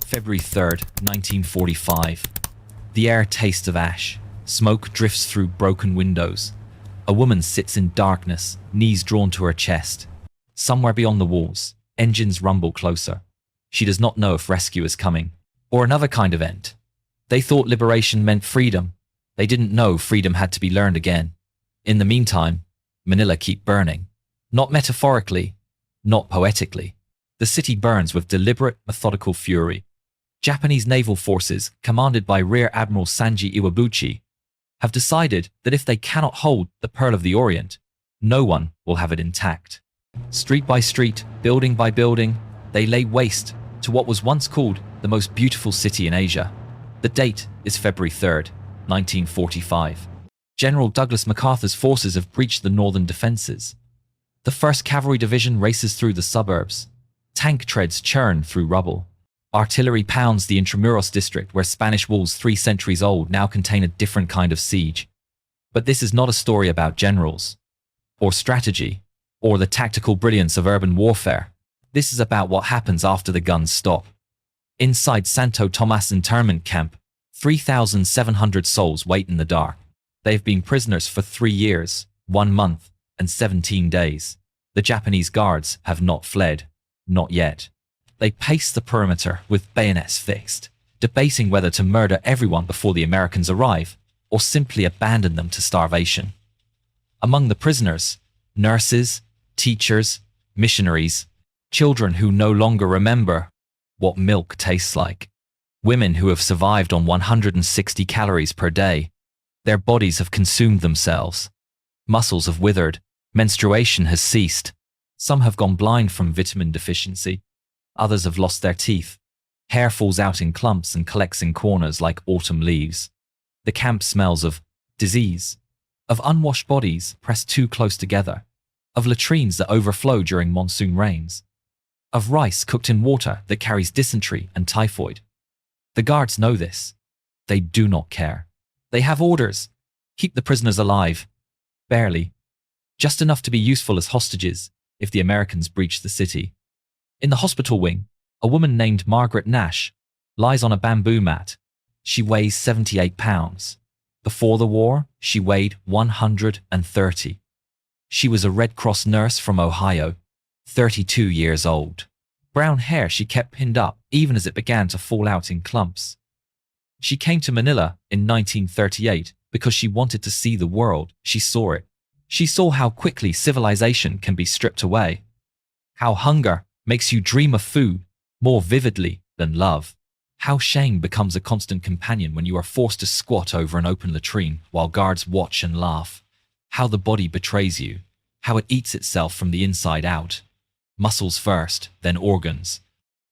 February 3rd, 1945. The air tastes of ash. Smoke drifts through broken windows. A woman sits in darkness, knees drawn to her chest. Somewhere beyond the walls, engines rumble closer. She does not know if rescue is coming, or another kind of end. They thought liberation meant freedom. They didn't know freedom had to be learned again. In the meantime, Manila keeps burning. Not metaphorically, not poetically. The city burns with deliberate, methodical fury. Japanese naval forces, commanded by Rear Admiral Sanji Iwabuchi, have decided that if they cannot hold the Pearl of the Orient, no one will have it intact. Street by street, building by building, they lay waste to what was once called the most beautiful city in Asia. The date is February 3rd, 1945. General Douglas MacArthur's forces have breached the northern defenses. The 1st Cavalry Division races through the suburbs. Tank treads churn through rubble. Artillery pounds the Intramuros district where Spanish walls 3 centuries old now contain a different kind of siege. But this is not a story about generals, or strategy, or the tactical brilliance of urban warfare. This is about what happens after the guns stop. Inside Santo Tomas Internment Camp, 3,700 souls wait in the dark. They have been prisoners for 3 years, 1 month, and 17 days. The Japanese guards have not fled. Not yet. They pace the perimeter with bayonets fixed, debating whether to murder everyone before the Americans arrive, or simply abandon them to starvation. Among the prisoners, nurses, teachers, missionaries, children who no longer remember what milk tastes like, women who have survived on 160 calories per day. Their bodies have consumed themselves. Muscles have withered. Menstruation has ceased. Some have gone blind from vitamin deficiency. Others have lost their teeth. Hair falls out in clumps and collects in corners like autumn leaves. The camp smells of disease, of unwashed bodies pressed too close together, of latrines that overflow during monsoon rains, of rice cooked in water that carries dysentery and typhoid. The guards know this. They do not care. They have orders. Keep the prisoners alive. Barely. Just enough to be useful as hostages if the Americans breach the city. In the hospital wing, a woman named Margaret Nash lies on a bamboo mat. She weighs 78 pounds. Before the war, she weighed 130. She was a Red Cross nurse from Ohio, 32 years old. Brown hair she kept pinned up even as it began to fall out in clumps. She came to Manila in 1938 because she wanted to see the world. She saw it. She saw how quickly civilization can be stripped away. How hunger makes you dream of food more vividly than love. How shame becomes a constant companion when you are forced to squat over an open latrine while guards watch and laugh. How the body betrays you. How it eats itself from the inside out. Muscles first, then organs.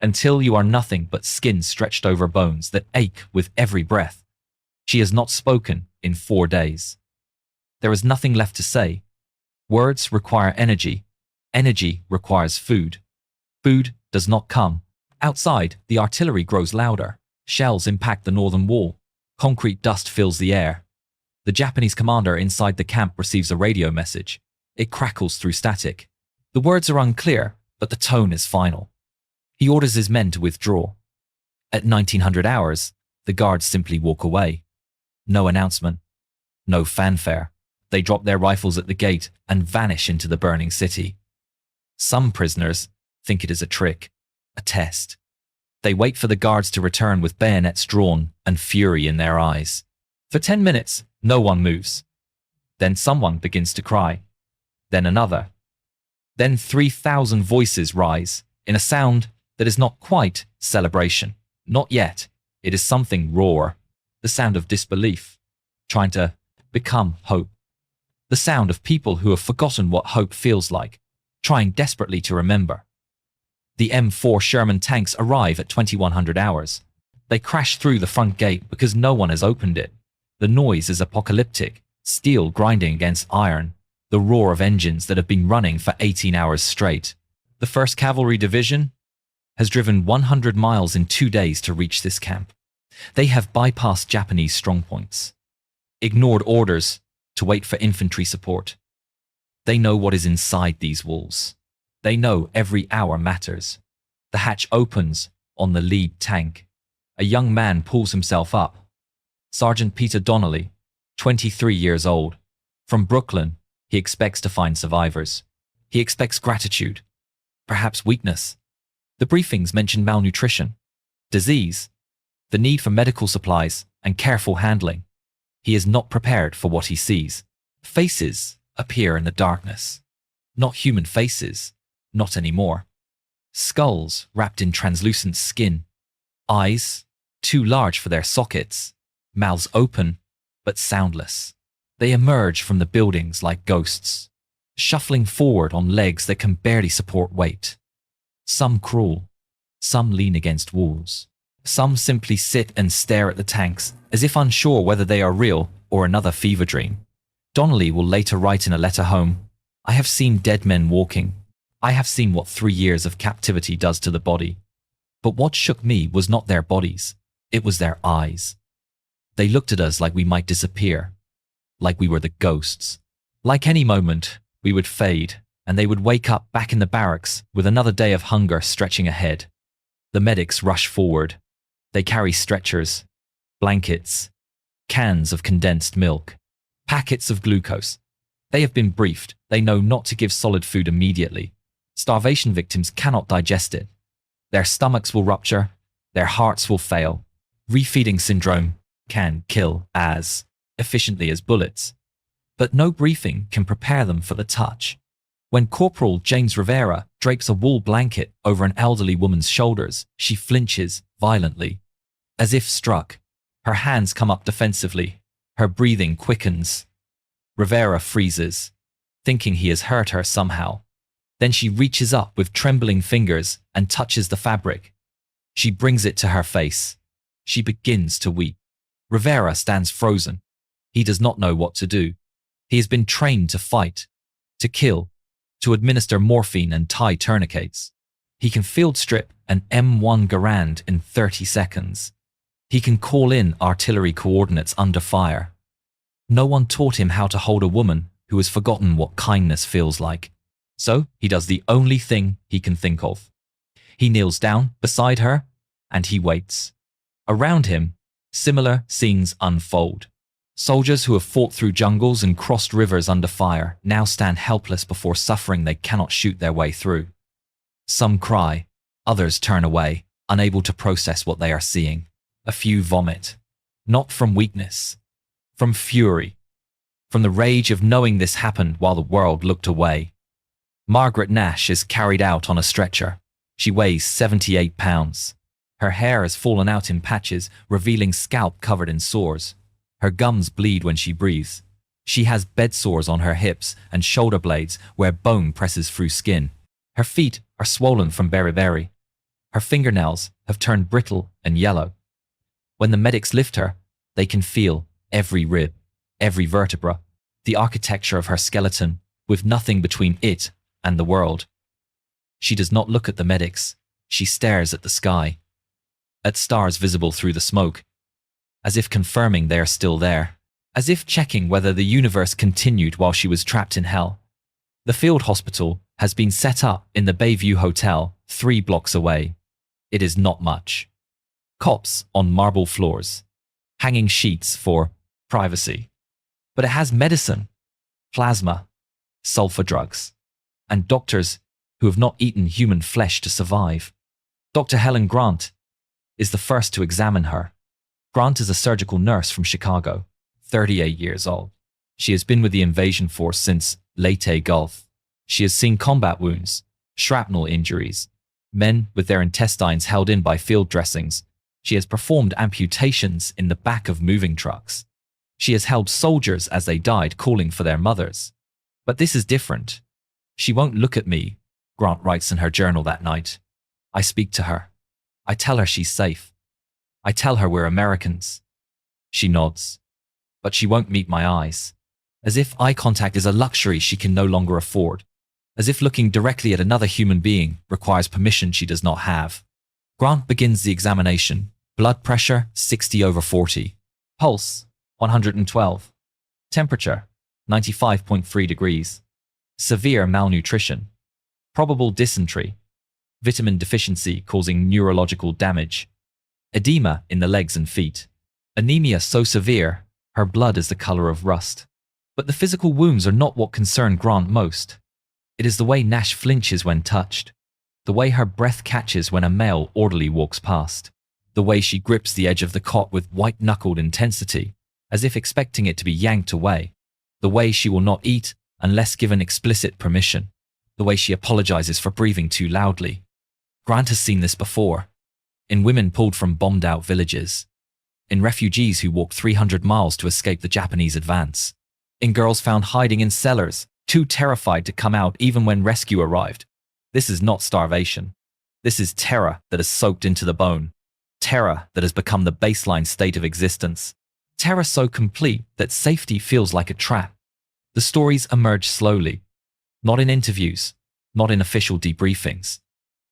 Until you are nothing but skin stretched over bones that ache with every breath. She has not spoken in 4 days. There is nothing left to say. Words require energy. Energy requires food. Food does not come. Outside, the artillery grows louder. Shells impact the northern wall. Concrete dust fills the air. The Japanese commander inside the camp receives a radio message. It crackles through static. The words are unclear, but the tone is final. He orders his men to withdraw. At 1900 hours, the guards simply walk away. No announcement. No fanfare. They drop their rifles at the gate and vanish into the burning city. Some prisoners think it is a trick, a test. They wait for the guards to return with bayonets drawn and fury in their eyes. For 10 minutes, no one moves. Then someone begins to cry. Then another. Then 3,000 voices rise in a sound that is not quite celebration. Not yet. It is something raw. The sound of disbelief, trying to become hope. The sound of people who have forgotten what hope feels like, trying desperately to remember. The M4 Sherman tanks arrive at 2100 hours. They crash through the front gate because no one has opened it. The noise is apocalyptic, steel grinding against iron, the roar of engines that have been running for 18 hours straight. The 1st Cavalry Division has driven 100 miles in 2 days to reach this camp. They have bypassed Japanese strongpoints, ignored orders to wait for infantry support. They know what is inside these walls. They know every hour matters. The hatch opens, On the lead tank, a young man pulls himself up. Sergeant Peter Donnelly, 23 years old. From Brooklyn, he expects to find survivors. He expects gratitude, perhaps weakness. The briefings mention malnutrition, disease, the need for medical supplies, and careful handling. He is not prepared for what he sees. Faces appear in the darkness. Not human faces, not anymore. Skulls wrapped in translucent skin. Eyes, too large for their sockets. Mouths open, but soundless. They emerge from the buildings like ghosts, shuffling forward on legs that can barely support weight. Some crawl, some lean against walls. Some simply sit and stare at the tanks as if unsure whether they are real or another fever dream. Donnelly will later write in a letter home, "I have seen dead men walking. I have seen what 3 years of captivity does to the body. But what shook me was not their bodies, it was their eyes. They looked at us like we might disappear, like we were the ghosts. Like any moment, we would fade, and they would wake up back in the barracks with another day of hunger stretching ahead. The medics rush forward. They carry stretchers, blankets, cans of condensed milk, packets of glucose. They have been briefed. They know not to give solid food immediately. Starvation victims cannot digest it. Their stomachs will rupture. Their hearts will fail. Refeeding syndrome can kill as efficiently as bullets. But no briefing can prepare them for the touch. When Corporal James Rivera drapes a wool blanket over an elderly woman's shoulders, she flinches violently. As if struck, her hands come up defensively. Her breathing quickens. Rivera freezes, thinking he has hurt her somehow. Then she reaches up with trembling fingers and touches the fabric. She brings it to her face. She begins to weep. Rivera stands frozen. He does not know what to do. He has been trained to fight, to kill, to administer morphine and tie tourniquets. He can field strip an M1 Garand in 30 seconds. He can call in artillery coordinates under fire. No one taught him how to hold a woman who has forgotten what kindness feels like. So he does the only thing he can think of. He kneels down beside her and he waits. Around him, similar scenes unfold. Soldiers who have fought through jungles and crossed rivers under fire now stand helpless before suffering they cannot shoot their way through. Some cry, others turn away, unable to process what they are seeing. A few vomit, not from weakness, from fury, from the rage of knowing this happened while the world looked away. Margaret Nash is carried out on a stretcher. She weighs 78 pounds. Her hair has fallen out in patches, revealing scalp covered in sores. Her gums bleed when she breathes. She has bed sores on her hips and shoulder blades where bone presses through skin. Her feet are swollen from beriberi. Her fingernails have turned brittle and yellow. When the medics lift her, they can feel every rib, every vertebra, the architecture of her skeleton, with nothing between it and the world. She does not look at the medics. She stares at the sky, at stars visible through the smoke, as if confirming they are still there, as if checking whether the universe continued while she was trapped in hell. The field hospital has been set up in the Bayview Hotel, 3 blocks away. It is not much. Cops on marble floors, hanging sheets for privacy. But it has medicine, plasma, sulfur drugs, and doctors who have not eaten human flesh to survive. Dr. Helen Grant is the first to examine her. Grant is a surgical nurse from Chicago, 38 years old. She has been with the invasion force since Leyte Gulf. She has seen combat wounds, shrapnel injuries, men with their intestines held in by field dressings. She has performed amputations in the back of moving trucks. She has held soldiers as they died calling for their mothers. But this is different. She won't look at me, Grant writes in her journal that night. I speak to her. I tell her she's safe. I tell her we're Americans. She nods, but she won't meet my eyes. As if eye contact is a luxury she can no longer afford. As if looking directly at another human being requires permission she does not have. Grant begins the examination. Blood pressure 60/40. Pulse 112. Temperature 95.3 degrees. Severe malnutrition. Probable dysentery. vitamin deficiency causing neurological damage, edema in the legs and feet, anemia so severe her blood is the color of rust. But the physical wounds are not what concern Grant most. It is the way Nash flinches when touched, the way her breath catches when a male orderly walks past, the way she grips the edge of the cot with white-knuckled intensity, as if expecting it to be yanked away, the way she will not eat unless given explicit permission, the way she apologizes for breathing too loudly. Grant has seen this before, in women pulled from bombed-out villages, in refugees who walked 300 miles to escape the Japanese advance, in girls found hiding in cellars, too terrified to come out even when rescue arrived. This is not starvation. This is terror that is soaked into the bone, terror that has become the baseline state of existence, terror so complete that safety feels like a trap. The stories emerge slowly, not in interviews, not in official debriefings.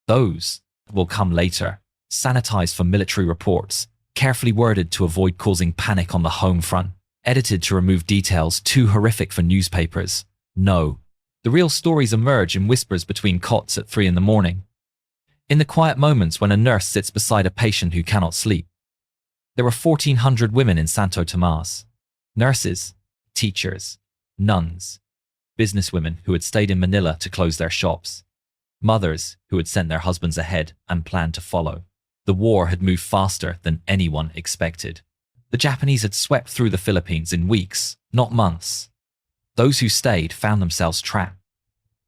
Those will come later, sanitized for military reports, carefully worded to avoid causing panic on the home front, edited to remove details too horrific for newspapers. No, the real stories emerge in whispers between cots at 3 in the morning, in the quiet moments when a nurse sits beside a patient who cannot sleep. There were 1,400 women in Santo Tomas, nurses, teachers, nuns, businesswomen who had stayed in Manila to close their shops, mothers who had sent their husbands ahead and planned to follow. The war had moved faster than anyone expected. The Japanese had swept through the Philippines in weeks, not months. Those who stayed found themselves trapped.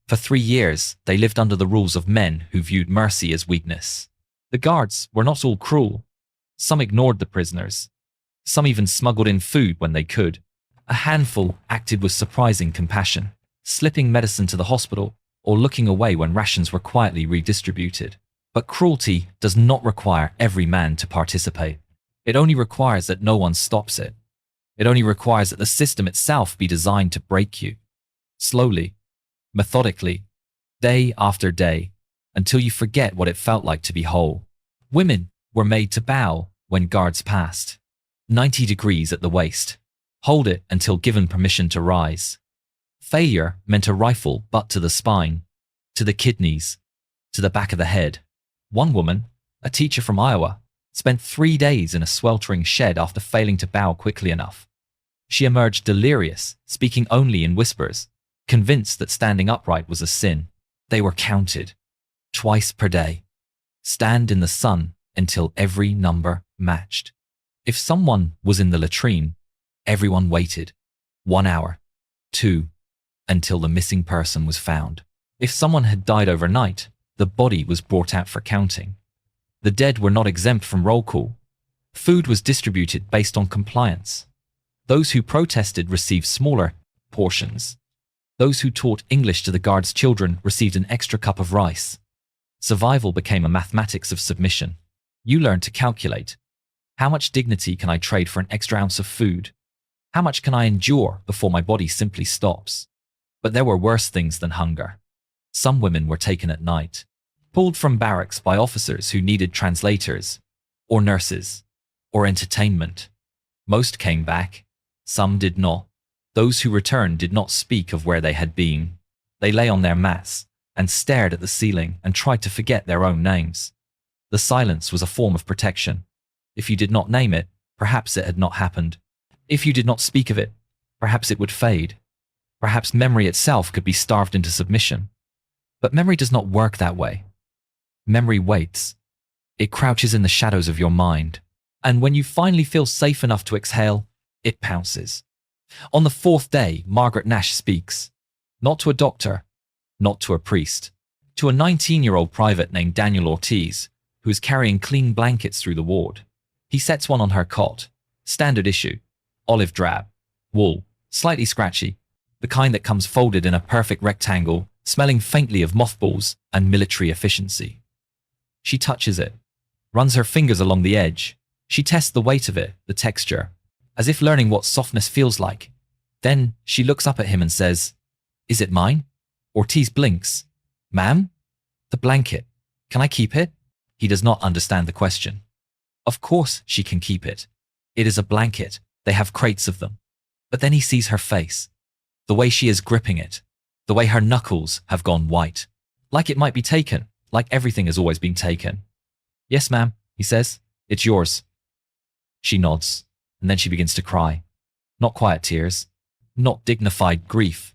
For 3 years, they lived under the rules of men who viewed mercy as weakness. The guards were not all cruel. Some ignored the prisoners. Some even smuggled in food when they could. A handful acted with surprising compassion, slipping medicine to the hospital or looking away when rations were quietly redistributed. But cruelty does not require every man to participate. It only requires that no one stops it. It only requires that the system itself be designed to break you. Slowly, methodically, day after day, until you forget what it felt like to be whole. Women were made to bow when guards passed. 90 degrees at the waist. Hold it until given permission to rise. Failure meant a rifle butt to the spine, to the kidneys, to the back of the head. One woman, a teacher from Iowa, spent 3 days in a sweltering shed after failing to bow quickly enough. She emerged delirious, speaking only in whispers, convinced that standing upright was a sin. They were counted, twice per day. Stand in the sun until every number matched. If someone was in the latrine, everyone waited. 1 hour, 2, until the missing person was found. If someone had died overnight, the body was brought out for counting. The dead were not exempt from roll call. Food was distributed based on compliance. Those who protested received smaller portions. Those who taught English to the guards' children received an extra cup of rice. Survival became a mathematics of submission. You learned to calculate. How much dignity can I trade for an extra ounce of food? How much can I endure before my body simply stops? But there were worse things than hunger. Some women were taken at night, pulled from barracks by officers who needed translators, or nurses, or entertainment. Most came back. Some did not. Those who returned did not speak of where they had been. They lay on their mats and stared at the ceiling and tried to forget their own names. The silence was a form of protection. If you did not name it, perhaps it had not happened. If you did not speak of it, perhaps it would fade. Perhaps memory itself could be starved into submission. But memory does not work that way. Memory waits. It crouches in the shadows of your mind. And when you finally feel safe enough to exhale, it pounces. On the 4th day, Margaret Nash speaks. Not to a doctor, not to a priest. To a 19-year-old private named Daniel Ortiz, who is carrying clean blankets through the ward. He sets one on her cot. Standard issue. Olive drab. Wool. Slightly scratchy. The kind that comes folded in a perfect rectangle, smelling faintly of mothballs and military efficiency. She touches it, runs her fingers along the edge. She tests the weight of it, the texture, as if learning what softness feels like. Then she looks up at him and says, "Is it mine?" Ortiz blinks. "Ma'am? The blanket. Can I keep it?" He does not understand the question. Of course she can keep it. It is a blanket. They have crates of them. But then he sees her face. The way she is gripping it. The way her knuckles have gone white. Like it might be taken. like everything has always been taken. Yes, ma'am, he says. It's yours. She nods, and then she begins to cry. Not quiet tears, not dignified grief.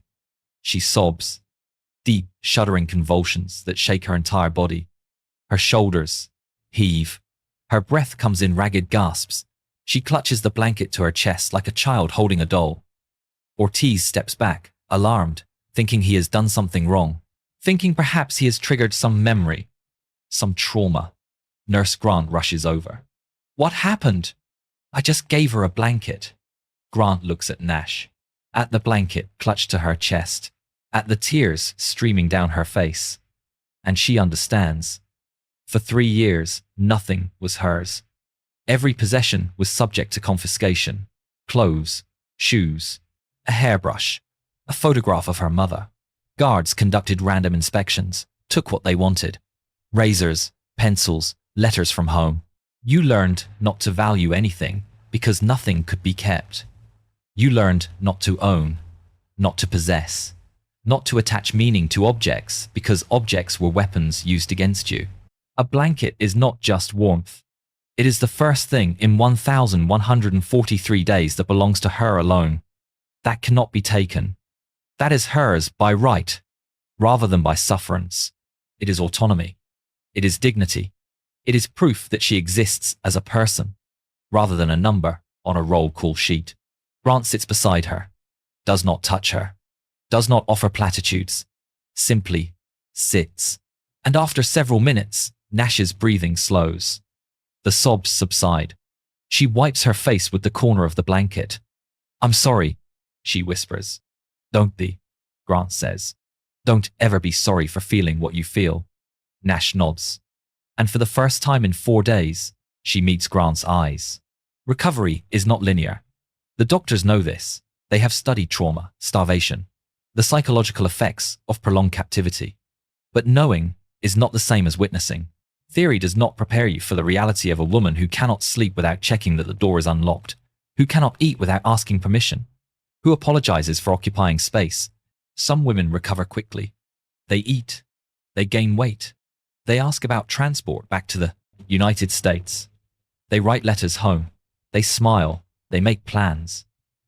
She sobs, deep, shuddering convulsions that shake her entire body. Her shoulders heave. Her breath comes in ragged gasps. She clutches the blanket to her chest like a child holding a doll. Ortiz steps back, alarmed, thinking he has done something wrong, thinking perhaps he has triggered some memory, some trauma. Nurse Grant rushes over. What happened? I just gave her a blanket. Grant looks at Nash, at the blanket clutched to her chest, at the tears streaming down her face. And she understands. For 3 years, nothing was hers. Every possession was subject to confiscation. Clothes, shoes, a hairbrush, a photograph of her mother. Guards conducted random inspections, took what they wanted. Razors, pencils, letters from home. You learned not to value anything because nothing could be kept. You learned not to own, not to possess, not to attach meaning to objects because objects were weapons used against you. A blanket is not just warmth. It is the first thing in 1,143 days that belongs to her alone. That cannot be taken. That is hers by right, rather than by sufferance. It is autonomy. It is dignity. It is proof that she exists as a person, rather than a number on a roll call sheet. Grant sits beside her, does not touch her, does not offer platitudes, simply sits. And after several minutes, Nash's breathing slows. The sobs subside. She wipes her face with the corner of the blanket. I'm sorry, she whispers. Don't be, Grant says. Don't ever be sorry for feeling what you feel. Nash nods. And for the first time in 4 days, she meets Grant's eyes. Recovery is not linear. The doctors know this. They have studied trauma, starvation, the psychological effects of prolonged captivity. But knowing is not the same as witnessing. Theory does not prepare you for the reality of a woman who cannot sleep without checking that the door is unlocked, who cannot eat without asking permission, who apologizes for occupying space. Some women recover quickly. They eat. They gain weight. They ask about transport back to the United States. They write letters home. They smile. They make plans.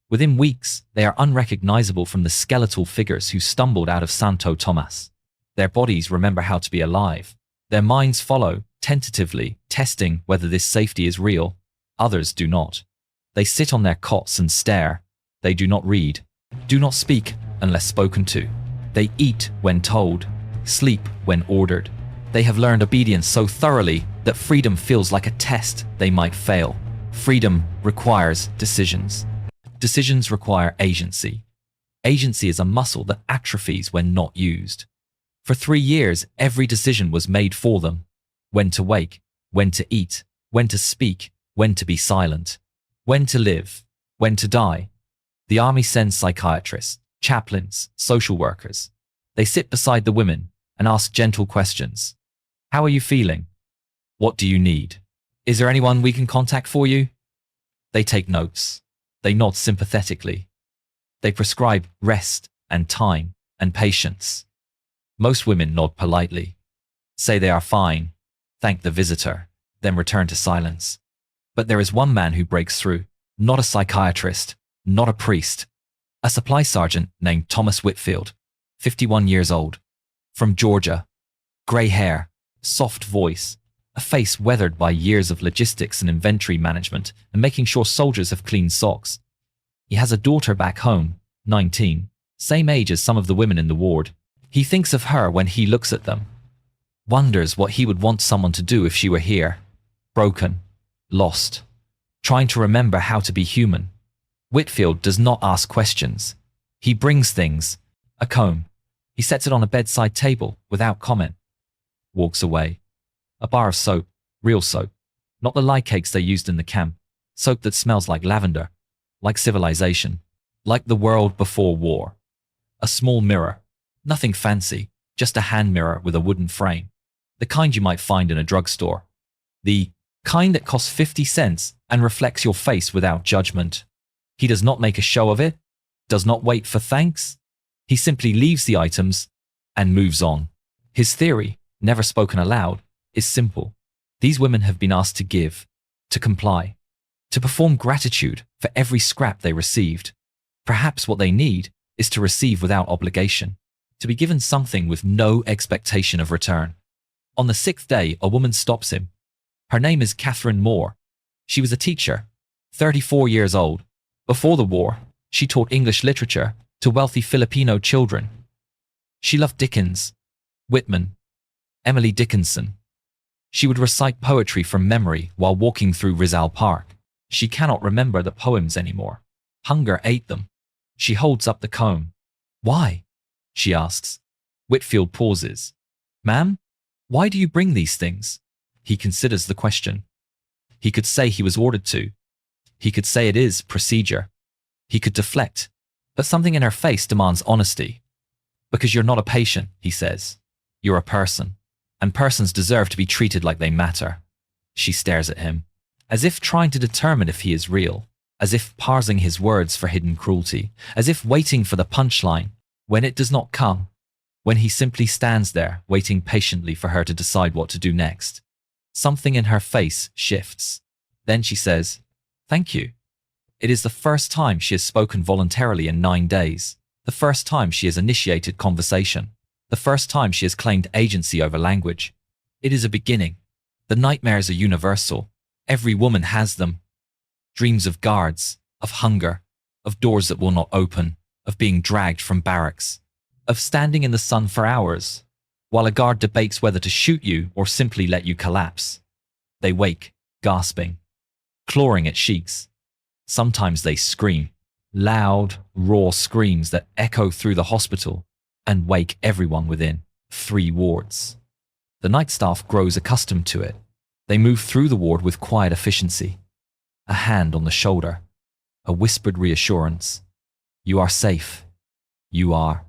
Within weeks, they are unrecognizable from the skeletal figures who stumbled out of Santo Tomas. Their bodies remember how to be alive. Their minds follow, tentatively, testing whether this safety is real. Others do not. They sit on their cots and stare. They do not read, do not speak unless spoken to. They eat when told, sleep when ordered. They have learned obedience so thoroughly that freedom feels like a test they might fail. Freedom requires decisions. Decisions require agency. Agency is a muscle that atrophies when not used. For 3 years, every decision was made for them. When to wake, when to eat, when to speak, when to be silent, when to live, when to die. The army sends psychiatrists, chaplains, social workers. They sit beside the women and ask gentle questions. How are you feeling? What do you need? Is there anyone we can contact for you? They take notes. They nod sympathetically. They prescribe rest and time and patience. Most women nod politely, say they are fine, thank the visitor, then return to silence. But there is one man who breaks through, not a psychiatrist, not a priest, a supply sergeant named Thomas Whitfield, 51 years old, from Georgia. Grey hair, soft voice, a face weathered by years of logistics and inventory management and making sure soldiers have clean socks. He has a daughter back home, 19, same age as some of the women in the ward. He thinks of her when he looks at them, wonders what he would want someone to do if she were here, broken, lost, trying to remember how to be human. Whitfield does not ask questions. He brings things, a comb. He sets it on a bedside table without comment. Walks away. A bar of soap, real soap, not the lye cakes they used in the camp, soap that smells like lavender, like civilization, like the world before war. A small mirror. Nothing fancy, just a hand mirror with a wooden frame. The kind you might find in a drugstore. The kind that costs 50 cents and reflects your face without judgment. He does not make a show of it, does not wait for thanks. He simply leaves the items and moves on. His theory, never spoken aloud, is simple. These women have been asked to give, to comply, to perform gratitude for every scrap they received. Perhaps what they need is to receive without obligation, to be given something with no expectation of return. On the 6th day, a woman stops him. Her name is Catherine Moore. She was a teacher, 34 years old. Before the war, she taught English literature to wealthy Filipino children. She loved Dickens, Whitman, Emily Dickinson. She would recite poetry from memory while walking through Rizal Park. She cannot remember the poems anymore. Hunger ate them. She holds up the comb. Why? She asks. Whitfield pauses. Ma'am, why do you bring these things? He considers the question. He could say he was ordered to. He could say it is procedure. He could deflect. But something in her face demands honesty. Because you're not a patient, he says. You're a person. And persons deserve to be treated like they matter. She stares at him, as if trying to determine if he is real, as if parsing his words for hidden cruelty, as if waiting for the punchline, when it does not come, when he simply stands there, waiting patiently for her to decide what to do next. Something in her face shifts. Then she says, "Thank you." It is the first time she has spoken voluntarily in 9 days, the first time she has initiated conversation, the first time she has claimed agency over language. It is a beginning. The nightmares are universal. Every woman has them. Dreams of guards, of hunger, of doors that will not open, of being dragged from barracks, of standing in the sun for hours, while a guard debates whether to shoot you or simply let you collapse. They wake, gasping, clawing at sheets. Sometimes they scream, loud, raw screams that echo through the hospital and wake everyone within 3 wards. The night staff grows accustomed to it. They move through the ward with quiet efficiency. A hand on the shoulder, a whispered reassurance. You are safe. You are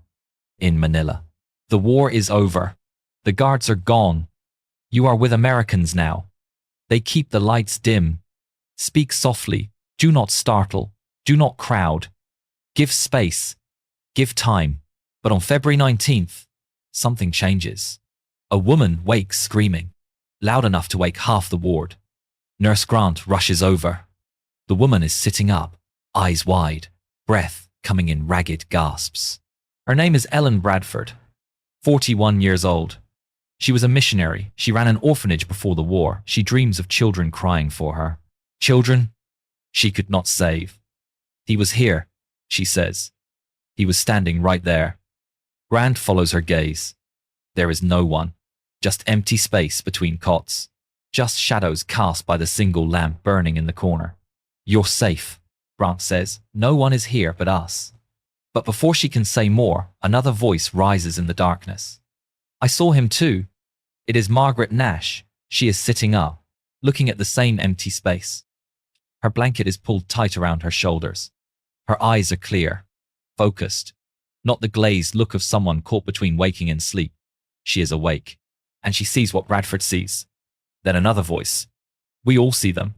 in Manila. The war is over. The guards are gone. You are with Americans now. They keep the lights dim. Speak softly. Do not startle. Do not crowd. Give space. Give time. But on February 19th, something changes. A woman wakes screaming, loud enough to wake half the ward. Nurse Grant rushes over. The woman is sitting up, eyes wide, breath coming in ragged gasps. Her name is Ellen Bradford, 41 years old. She was a missionary. She ran an orphanage before the war. She dreams of children crying for her. Children she could not save. He was here, she says. He was standing right there. Grant follows her gaze. There is no one, just empty space between cots, just shadows cast by the single lamp burning in the corner. You're safe, Grant says. No one is here but us. But before she can say more, another voice rises in the darkness. I saw him too. It is Margaret Nash. She is sitting up, looking at the same empty space. Her blanket is pulled tight around her shoulders. Her eyes are clear, focused, not the glazed look of someone caught between waking and sleep. She is awake, and she sees what Bradford sees. Then another voice. We all see them.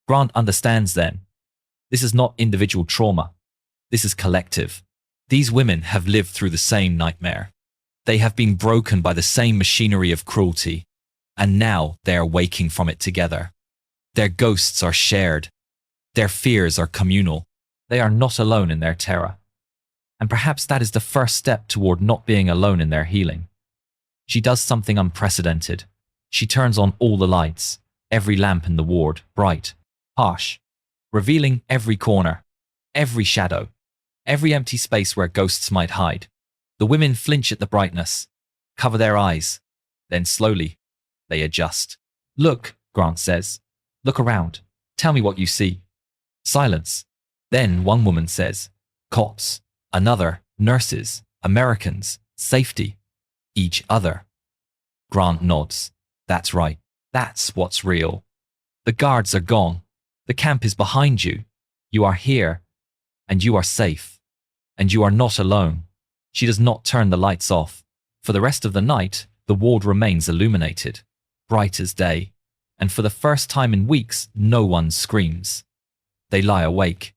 Grant understands then. This is not individual trauma. This is collective. These women have lived through the same nightmare. They have been broken by the same machinery of cruelty, and now they are waking from it together. Their ghosts are shared. Their fears are communal. They are not alone in their terror. And perhaps that is the first step toward not being alone in their healing. She does something unprecedented. She turns on all the lights, every lamp in the ward, bright, harsh, revealing every corner, every shadow, every empty space where ghosts might hide. The women flinch at the brightness, cover their eyes, then slowly, they adjust. Look, Grant says. Look around. Tell me what you see. Silence. Then one woman says, cots. Another, nurses, Americans, safety, each other. Grant nods. That's right. That's what's real. The guards are gone. The camp is behind you. You are here, and you are safe, and you are not alone. She does not turn the lights off. For the rest of the night, the ward remains illuminated, bright as day, and for the first time in weeks, no one screams. They lie awake.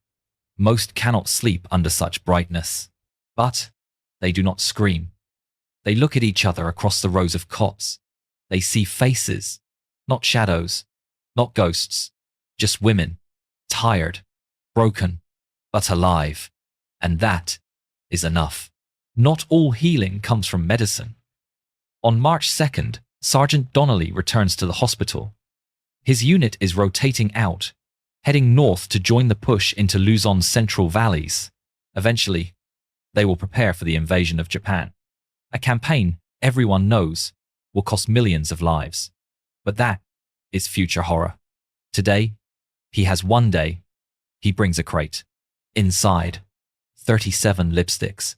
Most cannot sleep under such brightness. But they do not scream. They look at each other across the rows of cots. They see faces, not shadows, not ghosts, just women, tired, broken, but alive. And that is enough. Not all healing comes from medicine. On March 2nd, Sergeant Donnelly returns to the hospital. His unit is rotating out, heading north to join the push into Luzon's central valleys. Eventually, they will prepare for the invasion of Japan. A campaign everyone knows will cost millions of lives. But that is future horror. Today, he has one day. He brings a crate. Inside, 37 lipsticks,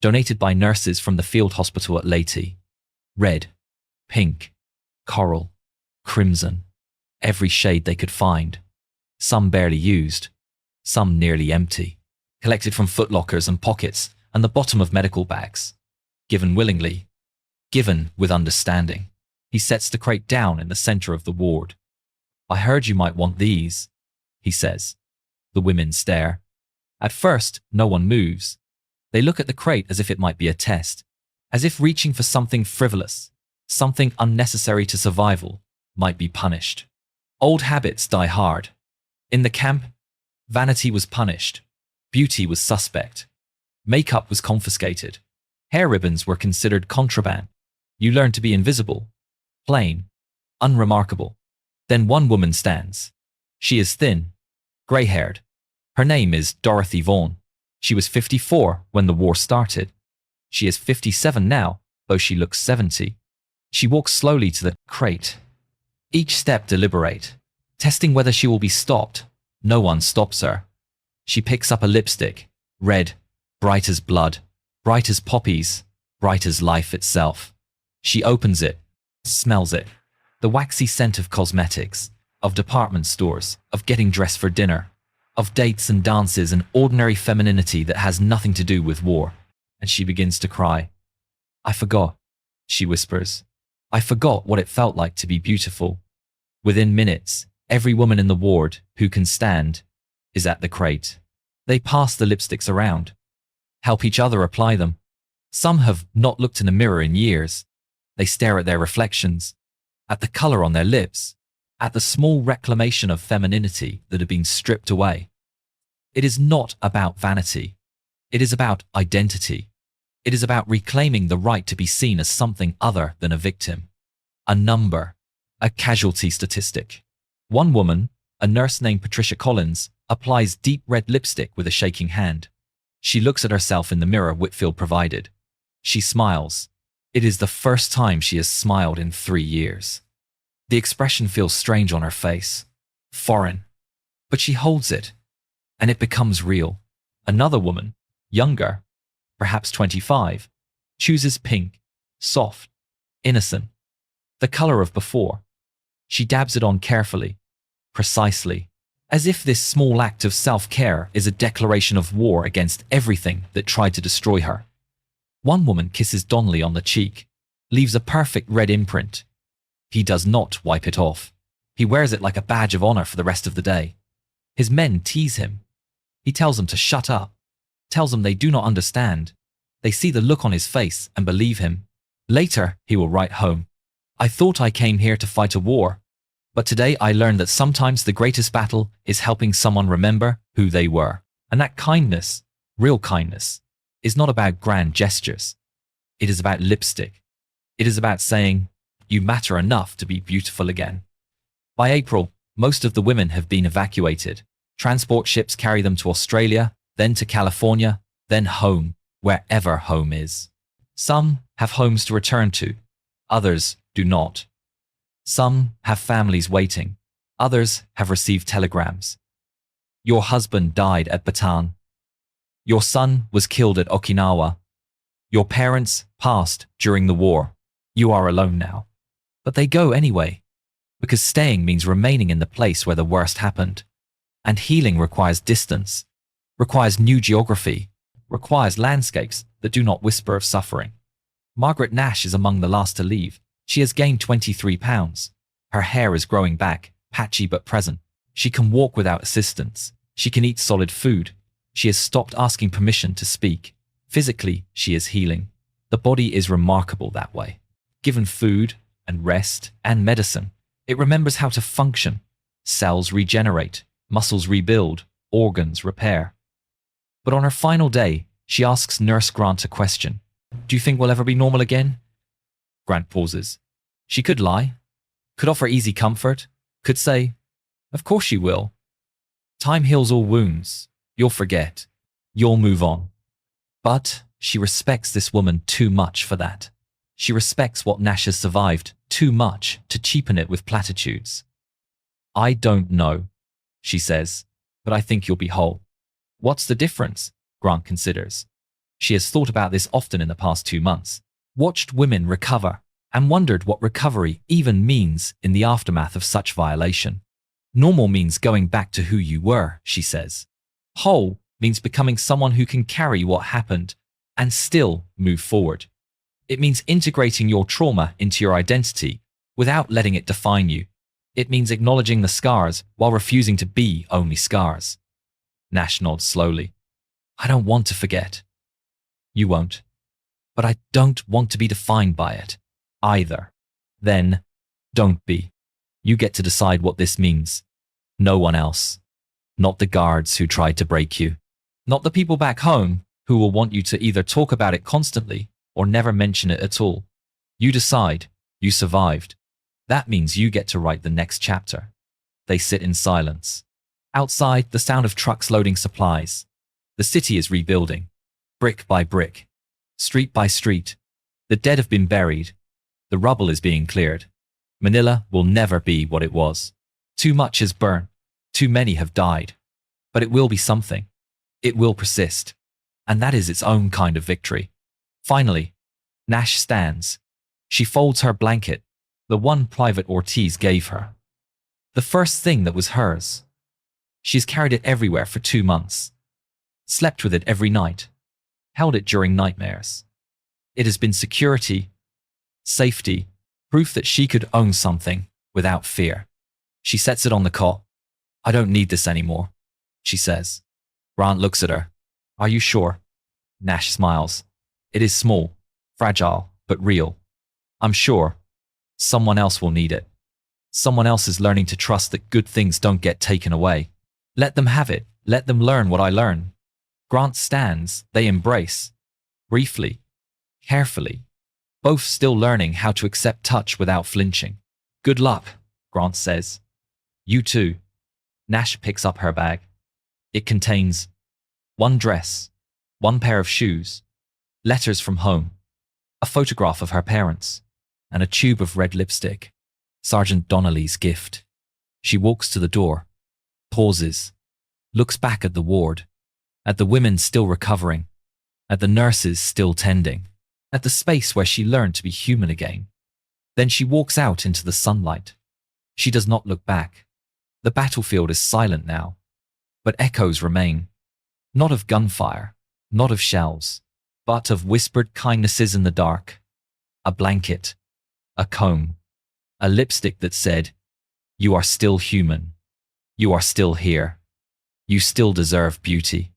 donated by nurses from the field hospital at Leyte. Red, pink, coral, crimson, every shade they could find. Some barely used, some nearly empty, collected from footlockers and pockets and the bottom of medical bags. Given willingly, given with understanding. He sets the crate down in the center of the ward. "I heard you might want these," he says. The women stare. At first, no one moves. They look at the crate as if it might be a test, as if reaching for something frivolous, something unnecessary to survival, might be punished. Old habits die hard. In the camp, vanity was punished. Beauty was suspect. Makeup was confiscated. Hair ribbons were considered contraband. You learn to be invisible, plain, unremarkable. Then one woman stands. She is thin, gray-haired. Her name is Dorothy Vaughan. She was 54 when the war started. She is 57 now, though she looks 70. She walks slowly to the crate. Each step deliberate, testing whether she will be stopped. No one stops her. She picks up a lipstick, red, bright as blood, bright as poppies, bright as life itself. She opens it, smells it. The waxy scent of cosmetics, of department stores, of getting dressed for dinner, of dates and dances and ordinary femininity that has nothing to do with war. And she begins to cry. "I forgot," she whispers. "I forgot what it felt like to be beautiful." Within minutes, every woman in the ward who can stand is at the crate. They pass the lipsticks around, help each other apply them. Some have not looked in a mirror in years. They stare at their reflections, at the color on their lips, at the small reclamation of femininity that had been stripped away. It is not about vanity. It is about identity. It is about reclaiming the right to be seen as something other than a victim, a number, a casualty statistic. One woman, a nurse named Patricia Collins, applies deep red lipstick with a shaking hand. She looks at herself in the mirror Whitfield provided. She smiles. It is the first time she has smiled in 3 years. The expression feels strange on her face, foreign, but she holds it, and it becomes real. Another woman, younger, perhaps 25, chooses pink, soft, innocent, the color of before. She dabs it on carefully, precisely, as if this small act of self-care is a declaration of war against everything that tried to destroy her. One woman kisses Donnelly on the cheek, leaves a perfect red imprint. He does not wipe it off. He wears it like a badge of honor for the rest of the day. His men tease him. He tells them to shut up, tells them they do not understand. They see the look on his face and believe him. Later, he will write home. "I thought I came here to fight a war, but today I learned that sometimes the greatest battle is helping someone remember who they were. And that kindness, real kindness, is not about grand gestures. It is about lipstick. It is about saying, you matter enough to be beautiful again." By April, most of the women have been evacuated. Transport ships carry them to Australia, then to California, then home, wherever home is. Some have homes to return to. Others do not. Some have families waiting. Others have received telegrams. Your husband died at Bataan. Your son was killed at Okinawa. Your parents passed during the war. You are alone now. But they go anyway, because staying means remaining in the place where the worst happened. And healing requires distance, requires new geography, requires landscapes that do not whisper of suffering. Margaret Nash is among the last to leave. She has gained 23 pounds. Her hair is growing back, patchy but present. She can walk without assistance. She can eat solid food. She has stopped asking permission to speak. Physically, she is healing. The body is remarkable that way. Given food, and rest and medicine. It remembers how to function. Cells regenerate, muscles rebuild, organs repair. But on her final day, she asks Nurse Grant a question. Do you think we'll ever be normal again? Grant pauses. She could lie, could offer easy comfort, could say, of course she will. Time heals all wounds. You'll forget. You'll move on. But she respects this woman too much for that. She respects what Nash has survived too much to cheapen it with platitudes. I don't know, she says, but I think you'll be whole. What's the difference? Grant considers. She has thought about this often in the past 2 months, watched women recover, and wondered what recovery even means in the aftermath of such violation. Normal means going back to who you were, she says. Whole means becoming someone who can carry what happened and still move forward. It means integrating your trauma into your identity without letting it define you. It means acknowledging the scars while refusing to be only scars. Nash nods slowly. I don't want to forget. You won't. But I don't want to be defined by it, either. Then, don't be. You get to decide what this means. No one else. Not the guards who tried to break you. Not the people back home who will want you to either talk about it constantly or never mention it at all. You decide. You survived. That means you get to write the next chapter. They sit in silence. Outside, the sound of trucks loading supplies. The city is rebuilding. Brick by brick. Street by street. The dead have been buried. The rubble is being cleared. Manila will never be what it was. Too much is burnt. Too many have died. But it will be something. It will persist. And that is its own kind of victory. Finally, Nash stands. She folds her blanket, the one Private Ortiz gave her. The first thing that was hers. She's carried it everywhere for 2 months. Slept with it every night. Held it during nightmares. It has been security, safety, proof that she could own something without fear. She sets it on the cot. I don't need this anymore, she says. Grant looks at her. Are you sure? Nash smiles. It is small, fragile, but real. I'm sure. Someone else will need it. Someone else is learning to trust that good things don't get taken away. Let them have it. Let them learn what I learn. Grant stands. They embrace. Briefly. Carefully. Both still learning how to accept touch without flinching. Good luck, Grant says. You too. Nash picks up her bag. It contains 1 dress, 1 pair of shoes, letters from home, a photograph of her parents, and a tube of red lipstick. Sergeant Donnelly's gift. She walks to the door, pauses, looks back at the ward, at the women still recovering, at the nurses still tending, at the space where she learned to be human again. Then she walks out into the sunlight. She does not look back. The battlefield is silent now, but echoes remain. Not of gunfire, not of shells, but of whispered kindnesses in the dark. A blanket, a comb, a lipstick that said, you are still human. You are still here. You still deserve beauty.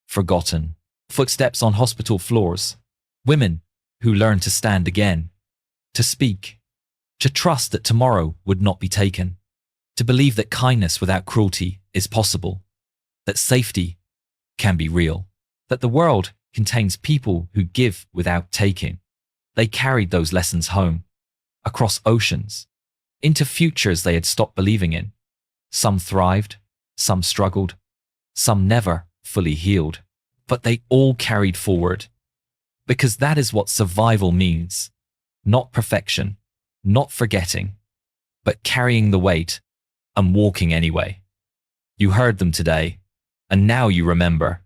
Forgotten. Footsteps on hospital floors. Women who learn to stand again. To speak. To trust that tomorrow would not be taken. To believe that kindness without cruelty is possible. That safety can be real. That the world contains people who give without taking. They carried those lessons home. Across oceans. Into futures they had stopped believing in. Some thrived. Some struggled. Some never fully healed. But they all carried forward. Because that is what survival means. Not perfection. Not forgetting. But carrying the weight and walking anyway. You heard them today, and now you remember.